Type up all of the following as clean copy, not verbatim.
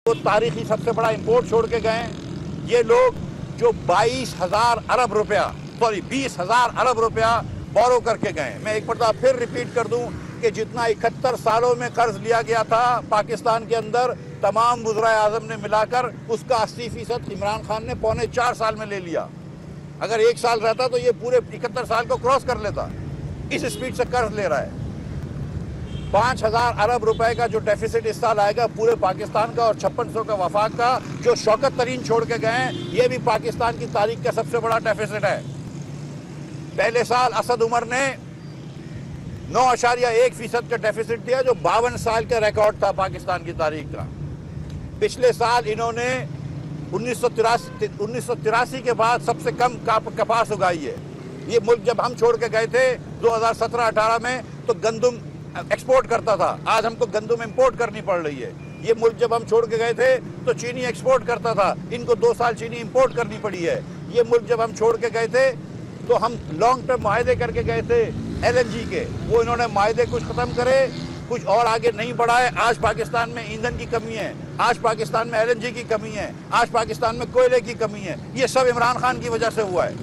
वो तारीखी सबसे बड़ा इंपोर्ट छोड़ के गए। ये लोग जो 22,000 अरब रुपया 20,000 अरब रुपया बोरो करके गए। मैं एक बार फिर रिपीट कर दूं कि जितना 71 सालों में कर्ज लिया गया था पाकिस्तान के अंदर, तमाम वज़राए आज़म ने मिलाकर उसका 80% इमरान खान ने 3.25 साल में ले लिया। अगर 1 साल रहता तो ये पूरे 71 साल को क्रॉस कर लेता। इस स्पीड से कर्ज ले रहा है। 5,000 अरब रुपए का जो डेफिसिट इस साल आएगा पूरे पाकिस्तान का, और 5600 का वफाक का जो शौकत तरीन छोड़ के गए हैं, ये भी पाकिस्तान की तारीख का सबसे बड़ा डेफिसिट है। पहले साल असद उमर ने 9.1% का डेफिसिट दिया, जो 52 साल का रिकॉर्ड था पाकिस्तान की तारीख का। पिछले साल इन्होंने 1983 के बाद सबसे कम कपास उगाई है। ये मुल्क जब हम छोड़ के गए थे 2017-18 में तो गंदम एक्सपोर्ट करता था, आज हमको गंदम इंपोर्ट करनी पड़ रही है। ये मुल्क जब हम छोड़ के गए थे तो चीनी एक्सपोर्ट करता था, इनको 2 साल चीनी इंपोर्ट करनी पड़ी है। ये मुल्क जब हम छोड़ के गए थे तो हम लॉन्ग टर्म माहदे करके गए थे LNG के, वो इन्होंने माहदे कुछ ख़त्म करे, कुछ और आगे नहीं बढ़ाए। आज पाकिस्तान में ईंधन की कमी है, आज पाकिस्तान में LNG की कमी है, आज पाकिस्तान में कोयले की कमी है। ये सब इमरान खान की वजह से हुआ है।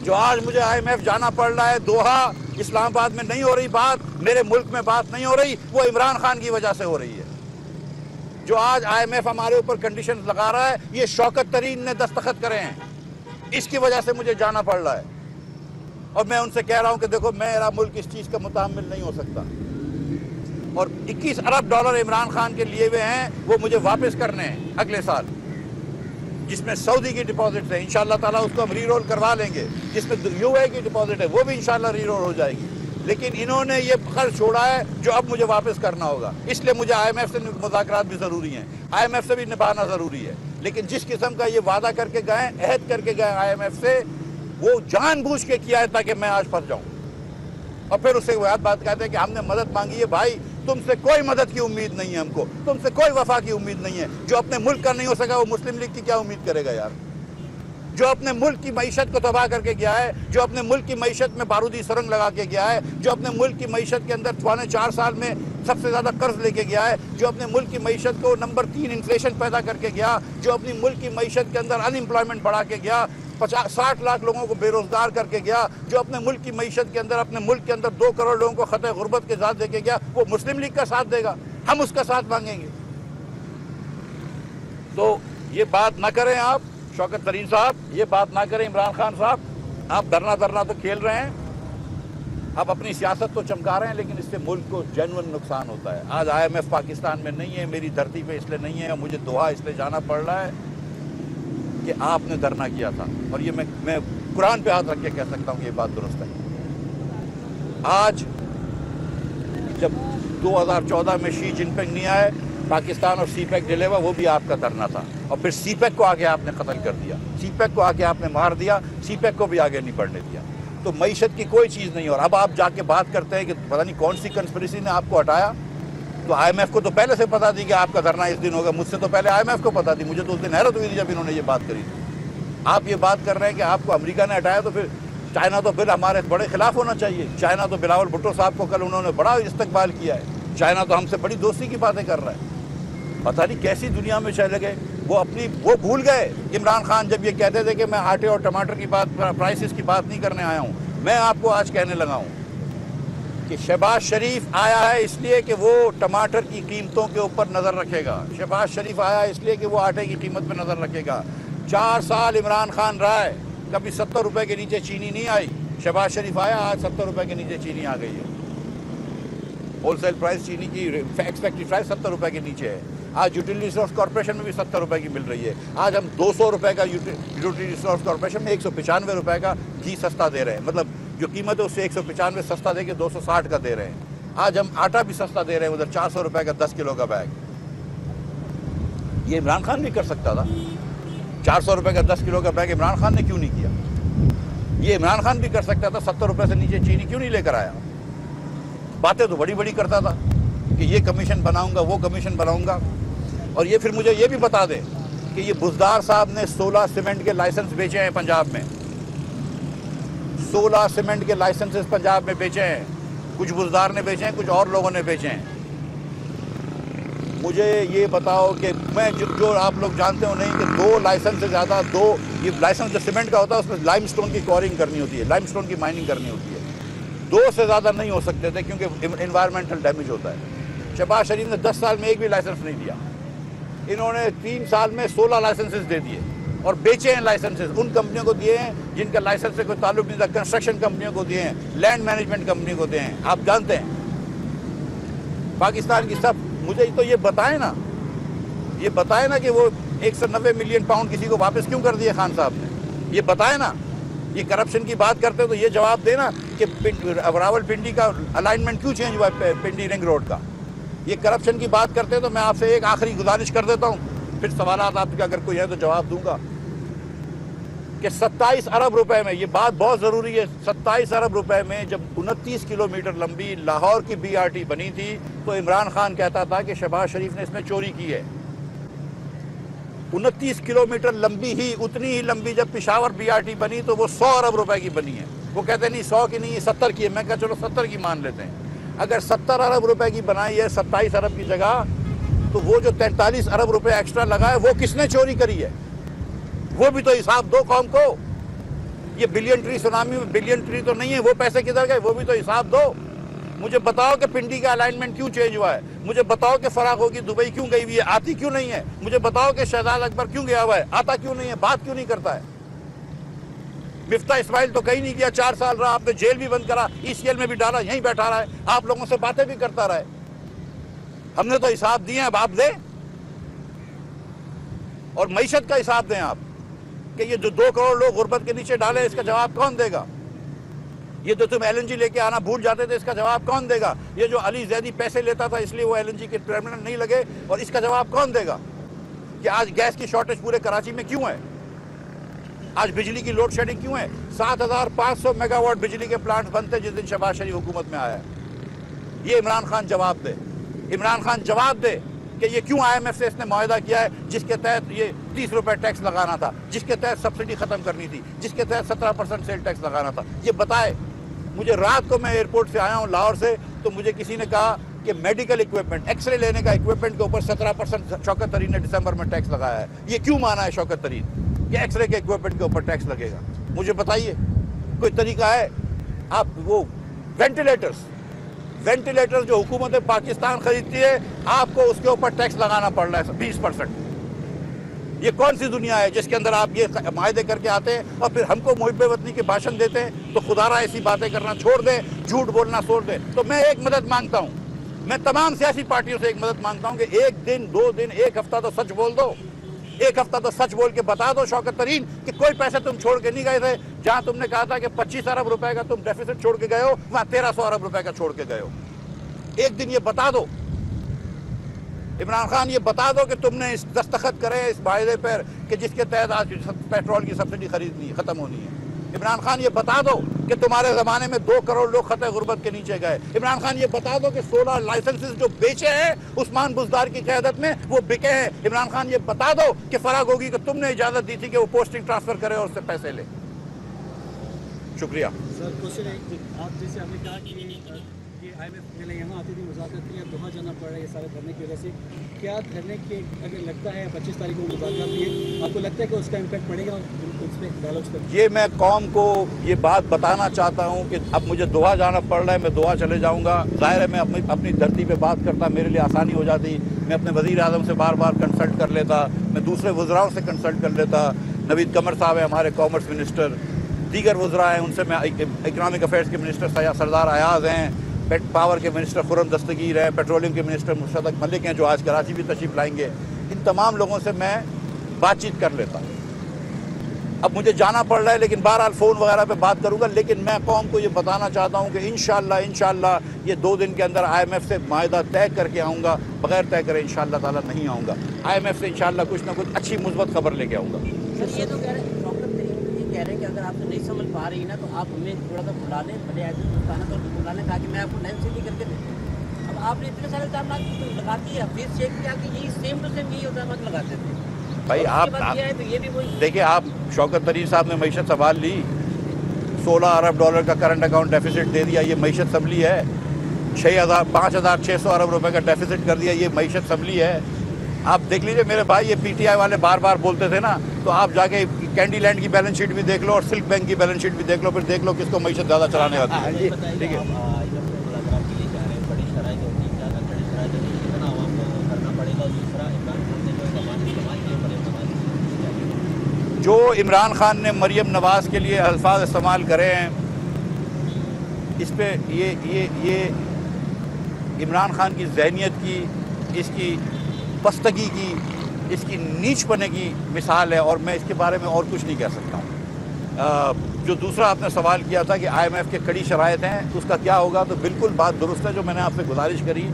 जो आज मुझे IMF जाना पड़ रहा है, दोहा, इस्लामाबाद में नहीं हो रही बात, मेरे मुल्क में बात नहीं हो रही, वो इमरान खान की वजह से हो रही है। जो आज IMF हमारे ऊपर कंडीशन लगा रहा है, ये शौकत तरीन ने दस्तखत करे हैं, इसकी वजह से मुझे जाना पड़ रहा है। और मैं उनसे कह रहा हूं कि देखो, मेरा मुल्क इस चीज का मुतामिल नहीं हो सकता। और 21 अरब डॉलर इमरान खान के लिए हुए हैं, वो मुझे वापस करने हैं अगले साल, जिसमें सऊदी की डिपॉजिट है, इंशाल्लाह ताला उसको हम रीरोल करवा लेंगे। जिसमें UAE की डिपॉजिट है वो भी इंशाल्लाह रीरोल हो जाएगी। लेकिन इन्होंने ये कर्ज छोड़ा है जो अब मुझे वापस करना होगा, इसलिए मुझे IMF से मुज़ाकरात भी ज़रूरी हैं, IMF से भी निभाना ज़रूरी है। लेकिन जिस किस्म का ये वादा करके गए, अहद करके गए IMF से, वो जानबूझ के किया है ताकि मैं आज फंस जाऊँ। और फिर उससे वो बात कहते हैं कि हमने मदद मांगी है। भाई, तुमसे कोई मदद की उम्मीद नहीं है हमको, तुमसे कोई वफा की उम्मीद नहीं है। जो अपने मुल्क का नहीं हो सका वो मुस्लिम लीग की क्या उम्मीद करेगा यार। जो अपने मुल्क की मईशत को तबाह करके गया है, जो अपने मुल्क की मईशत में बारूदी सुरंग लगा के गया है, जो अपने मुल्क की मईशत के अंदर 4 साल में सबसे ज़्यादा कर्ज लेके गया है, जो अपने मुल्क की मईशत को नंबर 3 इन्फ्लेशन पैदा करके गया, जो अपनी मुल्क की मईशत के अंदर अनएम्प्लॉयमेंट बढ़ा के गया, 60 लाख लोगों को बेरोजगार करके गया, जो अपने मुल्क की मईशत के अंदर, अपने मुल्क के अंदर 2 करोड़ लोगों को खतरे गुर्बत के साथ देके गया, वो मुस्लिम लीग का साथ देगा, हम उसका साथ मांगेंगे। तो ये बात ना करें आप शौकत तरीन साहब, ये बात ना करें इमरान खान साहब। आप धरना तो खेल रहे हैं, आप अपनी सियासत तो चमका रहे हैं, लेकिन इससे मुल्क को जेन्युइन नुकसान होता है। आज IMF पाकिस्तान में नहीं है, मेरी धरती पे इसलिए नहीं है, मुझे दोहा इसलिए जाना पड़ रहा है कि आपने धरना किया था। और ये मैं कुरान पे हाथ रख के कह सकता हूँ कि ये बात दुरुस्त है। आज जब 2014 में शी जिनपिंग नहीं आए, पाकिस्तान और CPEC डिले हुआ, वो भी आपका धरना था। और फिर CPEC को आगे आपने कत्ल कर दिया, CPEC को आगे आपने मार दिया, CPEC को भी आगे नहीं बढ़ने दिया। तो मईशत की कोई चीज़ नहीं। और अब आप जाके बात करते हैं कि पता नहीं कौन सी कंस्पिरेसी ने आपको हटाया। तो IMF को तो पहले से पता थी कि आपका धरना इस दिन होगा, मुझसे तो पहले IMF को पता थी। मुझे तो उस दिन हैरत हुई थी जब इन्होंने ये बात करी थी। आप ये बात कर रहे हैं कि आपको अमेरिका ने हटाया, तो फिर चाइना तो फिर हमारे बड़े खिलाफ होना चाहिए। चाइना तो बिलावल भुट्टो साहब को कल उन्होंने बड़ा इस्तकबाल किया है, चाइना तो हमसे बड़ी दोस्ती की बातें कर रहा है। पता नहीं कैसी दुनिया में चले गए वो भूल गए। इमरान खान जब ये कहते थे कि मैं आटे और टमाटर की बात, प्राइसेस की बात नहीं करने आया हूँ, मैं आपको आज कहने लगा हूँ कि शहबाज शरीफ आया है इसलिए कि वो टमाटर की कीमतों के ऊपर नज़र रखेगा। शहबाज शरीफ आया है इसलिए कि वो आटे की कीमत पर नज़र रखेगा। 4 साल इमरान खान रहा है, कभी 70 रुपए के नीचे चीनी नहीं आई। शहबाज शरीफ आया, आज 70 रुपए के नीचे चीनी आ गई है। होलसेल प्राइस चीनी की एक्सपेक्टेड प्राइस 70 रुपए के नीचे है। आज यूटिलिटी रिसोर्स कॉर्पोरेशन में भी 70 रुपए की मिल रही है। आज हम 200 रुपए का यूटिलिटी रिसोर्स कॉर्पोरेशन में 195 रुपए का घी सस्ता दे रहे हैं। मतलब जो कीमत है उससे 195 सस्ता दे के 260 का दे रहे हैं। आज हम आटा भी सस्ता दे रहे हैं, उधर 400 रुपए का 10 किलो का बैग। ये इमरान खान नहीं कर सकता था? 400 रुपए का 10 किलो का बैग इमरान खान ने क्यों नहीं किया? ये इमरान खान भी कर सकता था। 70 रुपए से नीचे चीनी क्यों नहीं लेकर आया? बातें तो बड़ी बड़ी करता था कि ये कमीशन बनाऊंगा, वो कमीशन बनाऊंगा। और ये फिर मुझे ये भी बता दें कि ये बुजदार साहब ने 16 सीमेंट के लाइसेंस बेचे हैं पंजाब में। 16 सीमेंट के लाइसेंसेस पंजाब में बेचे हैं। कुछ बुजदार ने बेचे हैं, कुछ और लोगों ने बेचे हैं। मुझे ये बताओ कि मैं जो आप लोग जानते हो नहीं कि 2 लाइसेंस से ज़्यादा, 2 ये लाइसेंस जो सीमेंट का होता है उसमें लाइमस्टोन की क्वारिंग करनी होती है, लाइमस्टोन की माइनिंग करनी होती है, 2 से ज़्यादा नहीं हो सकते थे क्योंकि इन्वायरमेंटल डैमेज होता है। शहबाज शरीफ ने 10 साल में एक भी लाइसेंस नहीं दिया, इन्होंने 3 साल में 16 लाइसेंसेस दे दिए और बेचे हैं लाइसेंसेस, उन कंपनियों को दिए हैं जिनका लाइसेंस से कोई ताल्लुक नहीं था, कंस्ट्रक्शन कंपनियों को दिए हैं, लैंड मैनेजमेंट कंपनी को दिए हैं। आप जानते हैं पाकिस्तान की सब, मुझे तो ये बताएं ना कि वो 190 मिलियन पाउंड किसी को वापस क्यों कर दिए खान साहब ने, ये बताएं ना। ये करप्शन की बात करते हो तो ये जवाब देना कि रावलपिंडी का अलाइनमेंट क्यों चेंज हुआ है पिंडी रिंग रोड का। ये करप्शन की बात करते हैं तो मैं आपसे एक आखिरी गुजारिश कर देता हूँ, फिर सवालात आपके अगर कोई है तो जवाब दूंगा कि 27 अरब रुपए में, ये बात बहुत ज़रूरी है, 27 अरब रुपए में जब 29 किलोमीटर लंबी लाहौर की BRT बनी थी तो इमरान खान कहता था कि शहबाज शरीफ ने इसमें चोरी की है। 29 किलोमीटर लंबी ही, उतनी ही लंबी जब पेशावर BRT बनी तो वो 100 अरब रुपए की बनी है। वो कहते नहीं 100 की नहीं है, 70 की है। मैं कहा चलो 70 की मान लेते हैं। अगर 70 अरब रुपए की बनाई है 27 अरब की जगह, तो वो जो 43 अरब रुपए एक्स्ट्रा लगा है वो किसने चोरी करी है, वो भी तो हिसाब दो कौम को। ये बिलियन ट्री सुनामी में बिलियन ट्री तो नहीं है, वो पैसे किधर गए, वो भी तो हिसाब दो। मुझे बताओ कि पिंडी का अलाइनमेंट क्यों चेंज हुआ है, मुझे बताओ कि फराग होगी दुबई क्यों गई हुई है, आती क्यों नहीं है, मुझे बताओ कि शहजाद अकबर क्यों गया हुआ है, आता क्यों नहीं है, बात क्यों नहीं करता है। मिफ्ता इस्माइल तो कहीं नहीं गया, 4 साल रहा, आपने जेल भी बंद करा, ECL में भी डाला, यहीं बैठा रहा है, आप लोगों से बातें भी करता रहा है। हमने तो हिसाब दिए, अब आप दें और मईशत का हिसाब दें आप कि ये जो 2 करोड़ लोग गुर्बत के नीचे डाले, इसका जवाब कौन देगा। ये तो तुम LNG लेके आना भूल जाते थे, इसका जवाब कौन देगा। ये जो अली जैदी पैसे लेता था इसलिए वो LNG के टर्मिनल नहीं लगे, और इसका जवाब कौन देगा कि आज गैस की शॉर्टेज पूरे कराची में क्यों है, आज बिजली की लोड शेडिंग क्यों है। 7500 मेगावाट बिजली के प्लांट बनते जिस दिन शहबाज शरीफ हुकूमत में आया है। ये इमरान खान जवाब दे, इमरान खान जवाब दे कि ये क्यों IMF से इसने मुआहदा किया है जिसके तहत ये 30 रुपए टैक्स लगाना था, जिसके तहत सब्सिडी खत्म करनी थी, जिसके तहत 17% सेल टैक्स लगाना था। ये बताए। मुझे रात को मैं एयरपोर्ट से आया हूँ लाहौर से, तो मुझे किसी ने कहा कि मेडिकल इक्विपमेंट, एक्सरे लेने का इक्विपमेंट के ऊपर 17% शौकत तरीन ने दिसंबर में टैक्स लगाया है। ये क्यों माना है शौकत तरीन कि एक्सरे के इक्विपमेंट के ऊपर टैक्स लगेगा। मुझे बताइए कोई तरीका है। आप वो वेंटिलेटर्स जो हुकूमत पाकिस्तान खरीदती है, आपको उसके ऊपर टैक्स लगाना पड़ रहा है 20%। ये कौन सी दुनिया है जिसके अंदर आप ये मायदे करके आते हैं और फिर हमको मुहिब्बे वतनी के भाषण देते हैं। तो खुदारा ऐसी बातें करना छोड़ दें, झूठ बोलना छोड़ दें। तो मैं एक मदद मांगता हूँ, मैं तमाम सियासी पार्टियों से एक मदद मांगता हूँ कि 1 दिन 2 दिन 1 हफ्ता तो सच बोल दो, 1 हफ्ता तो सच बोल के बता दो शौकत तरीन कि कोई पैसे तुम छोड़ के नहीं गए थे। जहां तुमने कहा था कि 25 अरब रुपए का तुम डेफिसिट छोड़ के गए हो, वहां 1300 अरब रुपए का छोड़ के गए हो। एक दिन ये बता दो इमरान खान, ये बता दो कि तुमने इस दस्तखत करे इस वायदे पर कि जिसके तहत आज पेट्रोल की सब्सिडी खरीदनी खत्म होनी है। इमरान खान ये बता दो कि तुम्हारे ज़माने में 2 करोड़ लोग खतरे गुर्बत के नीचे गए। इमरान खान ये बता दो कि 16 लाइसेंसेस जो बेचे हैं उस्मान बुज़दार की क़यादत में वो बिके हैं। इमरान खान ये बता दो कि फराग होगी कि तुमने इजाज़त दी थी कि वो पोस्टिंग ट्रांसफ़र करे और उससे पैसे ले। शुक्रिया सर। क्वेश्चन है, आप जैसे आपने कहा कि IMF पहले यहाँ आती थी, मुज़ाकरात के लिए अब दोहा जाना पड़ रहा है ये सारे धरने की वजह से। क्या धरने के अगर लगता है 25 तारीख को मुज़ाकरात लिए, आपको लगता है कि उसका इम्पैक्ट पड़ेगा उस पर डायलॉग्स पर? ये मैं कौम को ये बात बताना चाहता हूँ कि अब मुझे दोहा जाना पड़ रहा है, मैं दोहा चले जाऊँगा। ज़ाहिर है मैं अपनी धरती पर बात करता, मेरे लिए आसानी हो जाती। मैं अपने वज़ीर आज़म से बार बार कंसल्ट कर लेता, मैं दूसरे वज़राओं से कंसल्ट कर लेता। नवीद कमर साहब है हमारे कॉमर्स मिनिस्टर, दीगर वज़रा हैं उनसे मैं, इकनॉमिक अफेयर्स के मिनिस्टर सरदार अयाज़ हैं, पावर के मिनिस्टर खुर्रम दस्तगीर हैं, पेट्रोलियम के मिनिस्टर मुशतक मलिक हैं जो आज कराची भी तशरीफ लाएंगे। इन तमाम लोगों से मैं बातचीत कर लेता हूँ। अब मुझे जाना पड़ रहा है लेकिन बहरहाल फ़ोन वगैरह पे बात करूँगा। लेकिन मैं कौम को ये बताना चाहता हूँ कि इंशाअल्लाह ये 2 दिन के अंदर IMF से मायदा तय करके आऊँगा। बगैर तय करे इंशाअल्लाह ताला नहीं आऊँगा। IMF से इंशाअल्लाह कुछ ना कुछ अच्छी मुस्बत खबर लेके आऊँगा। सर ये तो कह रहे हैं कि अगर आपसे नहीं समझ पा रही ना तो आप हमें थोड़ा सा बुला लें, भले ऐसे दोस्ताना तौर पर बुला लें ताकि मैं आपको लाइन सीधी करके दे। अब आपने इतने सारे इल्ज़ाम लगाती है, हफीज़ शेख के आके यही सेम टू सेम यही इल्ज़ाम लगाते थे भाई। आप तो ये भी वही देखिए, आप शौकत तरीन साहब ने मईशत संभाल ली, $16 अरब का करंट अकाउंट डेफिसिट दे दिया, ये मईशत संभली है। 5,600 अरब रुपए का डेफिसिट कर दिया। ये मईशत संभली है? आप देख लीजिए मेरे भाई, ये पीटीआई वाले बार बार बोलते थे ना, तो आप जाके कैंडी लैंड की बैलेंस शीट भी देख लो और सिल्क बैंक की बैलेंस शीट भी देख लो, फिर देख लो किसको मईशत ज़्यादा चलाने आती है। ठीक है, जो इमरान खान ने मरियम नवाज़ के लिए अल्फाज इस्तेमाल करे हैं, इस पे ये इमरान खान की जहनीत की, इसकी बस्तगी की, इसकी नीच पने की मिसाल है, और मैं इसके बारे में और कुछ नहीं कह सकता हूँ। जो दूसरा आपने सवाल किया था कि IMF के कड़ी शराइत हैं, उसका क्या होगा, तो बिल्कुल बात दुरुस्त है। जो मैंने आपसे गुजारिश करी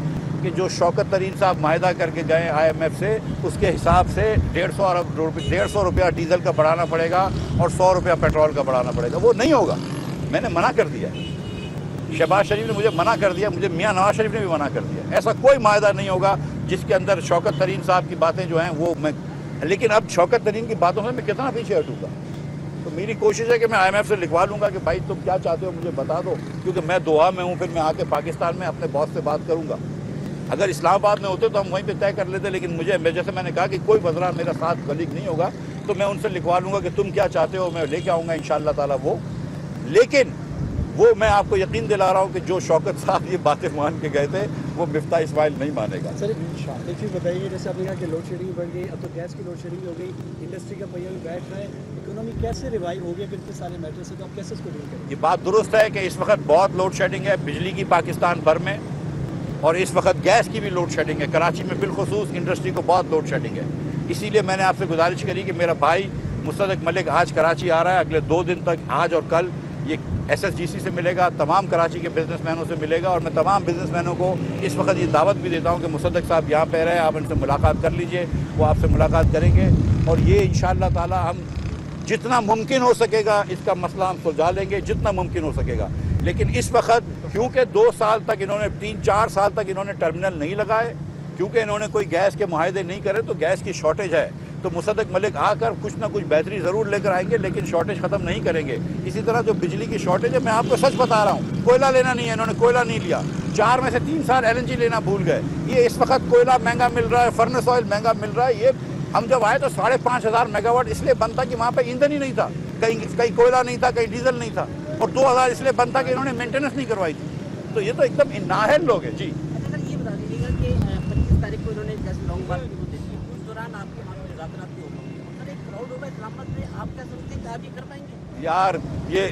कि जो शौकत तरीन साहब माहिदा करके गए IMF से, उसके हिसाब से 150 रुपया डीजल का बढ़ाना पड़ेगा और 100 रुपया पेट्रोल का बढ़ाना पड़ेगा। वो नहीं होगा, मैंने मना कर दिया। शहबाज शरीफ ने मुझे मना कर दिया, मुझे मियाँ नवाज शरीफ ने भी मना कर दिया। ऐसा कोई माहिदा नहीं होगा जिसके अंदर शौकत तरीन साहब की बातें जो हैं वो मैं, लेकिन अब शौकत तरीन की बातों से मैं कितना पीछे हटूँगा। तो मेरी कोशिश है कि मैं IMF से लिखवा लूँगा कि भाई तुम क्या चाहते हो मुझे बता दो, क्योंकि मैं दोहा में हूँ, फिर मैं आके पाकिस्तान में अपने बॉस से बात करूँगा। अगर इस्लामाबाद में होते तो हम वहीं पे तय कर लेते, लेकिन जैसे मैंने कहा कि कोई वज़रा मेरा साथ कलीग नहीं होगा, तो मैं उनसे लिखवा लूँगा कि तुम क्या चाहते हो, मैं लेके आऊँगा इंशाअल्लाह ताला वो। लेकिन वो मैं आपको यकीन दिला रहा हूँ कि जो शौकत साहब ये बातें मान के गए थे, वो मिफ्ता इस्माइल नहीं मानेगा। सर एक चीज़ बताइए, जैसे आपने कहा कि लोड शेडिंग बढ़ गई, अब तो गैस की लोड शेडिंग हो गई, इंडस्ट्री का पहिया भी बैठ रहा है, इकोनॉमी कैसे रिवाइव हो गया फिर इतने सारे मैटर से, तो आप कैसे इसको डील करेंगे? ये बात दुरुस्त है कि इस वक्त बहुत लोड शेडिंग है बिजली की पाकिस्तान भर में, और इस वक्त गैस की भी लोड शेडिंग है। कराची में बिलखुसूस इंडस्ट्री को बहुत लोड शेडिंग है। इसीलिए मैंने आपसे गुजारिश करी कि मेरा भाई मुस्तदक मलिक आज कराची आ रहा है, अगले 2 दिन तक, आज और कल, ये SSGC से मिलेगा, तमाम कराची के बिजनेसमैनों से मिलेगा, और मैं तमाम बिजनेसमैनों को इस वक्त ये दावत भी देता हूँ कि मुसद्दक साहब यहाँ पे रहे, आप इनसे मुलाकात कर लीजिए, वो आपसे मुलाकात करेंगे, और ये इंशाअल्लाह ताला हम जितना मुमकिन हो सकेगा इसका मसला हम सुलझा लेंगे, जितना मुमकिन हो सकेगा। लेकिन इस वक्त क्योंकि 2 साल तक इन्होंने, 3-4 साल तक इन्होंने टर्मिनल नहीं लगाए, क्योंकि इन्होंने कोई गैस के मुआहदे नहीं करे, तो गैस की शॉर्टेज है, तो मुसद्दक मलिक आकर कुछ ना कुछ बेहतरी ज़रूर लेकर आएंगे, लेकिन शॉर्टेज ख़त्म नहीं करेंगे। इसी तरह जो बिजली की शॉर्टेज है, मैं आपको सच बता रहा हूँ, कोयला लेना नहीं है, इन्होंने कोयला नहीं लिया, 4 में से 3 साल LNG लेना भूल गए। ये इस वक्त कोयला महंगा मिल रहा है, फर्नेस ऑयल महंगा मिल रहा है। ये हम जब आए तो 5,500 मेगावाट इसलिए बंद था कि वहाँ पर ईंधन ही नहीं था, कहीं कोयला नहीं था, कहीं डीजल नहीं था, और 2,000 इसलिए बंद था कि इन्होंने मेंटेनेंस नहीं करवाई थी। तो ये तो एकदम नाअहल लोग हैं जी। अच्छा सर, ये बता दीजिएगा कि 25 तारीख को इन्होंने जैसे लॉन्ग मार्च को देखी, उस दौरान आपके वहाँ पे रात भी होगा, सर एक क्राउड होगा इस्लामाबाद में, आप क्या समझते हैं कि आप ये कर पाएंगे? यार ये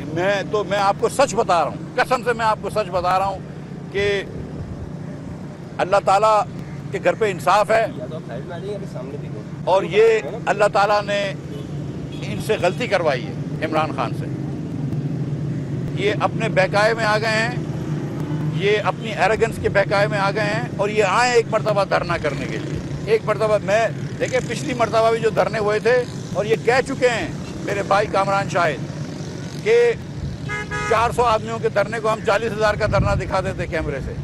मैं आपको सच बता रहा हूँ, कसम से मैं आपको सच बता रहा हूँ कि अल्लाह ताला के घर पे इंसाफ है, और ये अल्लाह ताला ने इनसे गलती करवाई है इमरान खान से। ये अपने बहकाए में आ गए हैं, ये अपनी एरोगेंस के बहकाए में आ गए हैं, और ये आए एक मरतबा धरना करने के लिए। एक मरतबा मैं देखिए, पिछली मरतबा भी जो धरने हुए थे, और ये कह चुके हैं मेरे भाई कामरान शाहिद कि 400 आदमियों के धरने को हम 40,000 का धरना दिखा देते कैमरे से।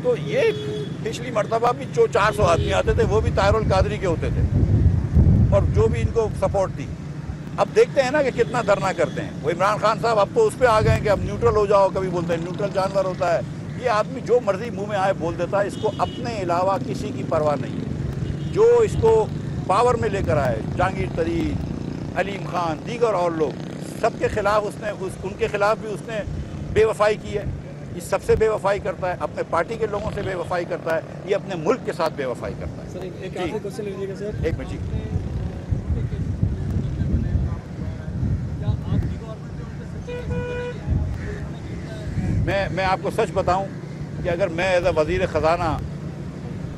तो ये पिछली मरतबा भी जो 400 आदमी आते थे, वो भी ताहिरुल कादरी के होते थे, और जो भी इनको सपोर्ट दी। अब देखते हैं ना कि कितना धरना करते हैं। वो इमरान खान साहब अब तो उस पर आ गए हैं कि अब न्यूट्रल हो जाओ, कभी बोलते हैं न्यूट्रल जानवर होता है। ये आदमी जो मर्जी मुंह में आए बोल देता है, इसको अपने अलावा किसी की परवाह नहीं है। जो इसको पावर में लेकर आए, जहांगीर तरीन, अलीम खान, दीगर और लोग, सबके खिलाफ उसने उनके खिलाफ भी उसने बेवफाई की है। ये सबसे बेवफाई करता है, अपने पार्टी के लोगों से बेवफाई करता है, ये अपने मुल्क के साथ बेवफाई करता है। सर एक आखिरी क्वेश्चन लीजिएगा सर। एक मिनट जी। मैं आपको सच बताऊं कि अगर मैं एज अ वज़ीर ख़जाना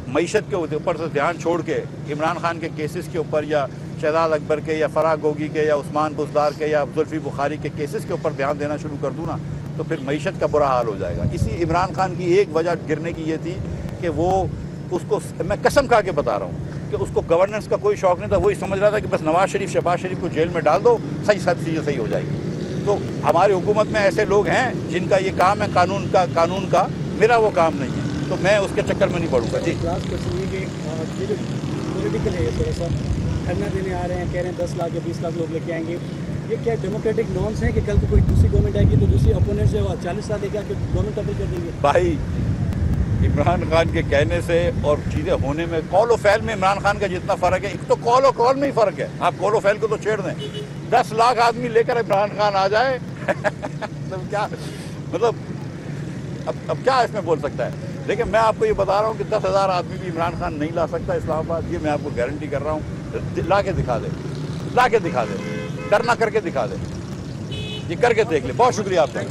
मईशत के ऊपर से ध्यान छोड़ के इमरान खान के केसेस के ऊपर, या शहजाद अकबर के, या फराह गोगी के, या उस्मान बुज़दार के, या जुल्फ़ी बुखारी के केसेस के ऊपर ध्यान देना शुरू कर दूँ ना, तो फिर मईशत का बुरा हाल हो जाएगा। इसी इमरान खान की एक वजह गिरने की ये थी कि वो उसको, मैं कसम खा के बता रहा हूँ कि उसको गवर्नेंस का कोई शौक़ नहीं था। वही समझ रहा था कि बस नवाज शरीफ, शहबाज शरीफ को जेल में डाल दो, सब चीज़ें सही हो जाएगी। तो हमारी हुकूमत में ऐसे लोग हैं जिनका ये काम है कानून का, मेरा वो काम नहीं है, तो मैं उसके चक्कर में नहीं पड़ूंगा जी। लास्ट क्वेश्चन ये कि ये जो पॉलिटिकल है, थोड़ा सा धरना देने आ रहे हैं, कह रहे हैं 10 लाख या 20 लाख लोग लेके आएंगे, ये क्या डेमोक्रेटिक नॉर्म्स हैं कि कल को कोई दूसरी गवर्नमेंट आएगी तो दूसरी अपोनेंट से 40 साल देगा कि गवर्नमेंट तब्दील कर देंगे? भाई इमरान खान के कहने से और चीज़ें होने में कौल फैल में इमरान खान का जितना फ़र्क है, एक तो कौल और कौल में ही फ़र्क है। आप कौल फैल को तो छेड़ दें, 10 लाख आदमी लेकर इमरान खान आ जाए मतलब क्या, मतलब अब क्या इसमें बोल सकता है। लेकिन मैं आपको ये बता रहा हूँ कि 10,000 आदमी भी इमरान खान नहीं ला सकता इस्लामाबाद, ये मैं आपको गारंटी कर रहा हूँ। ला के दिखा दे, ला के दिखा दे, करना करके दिखा दे, ये करके देख ले। बहुत शुक्रिया आपका।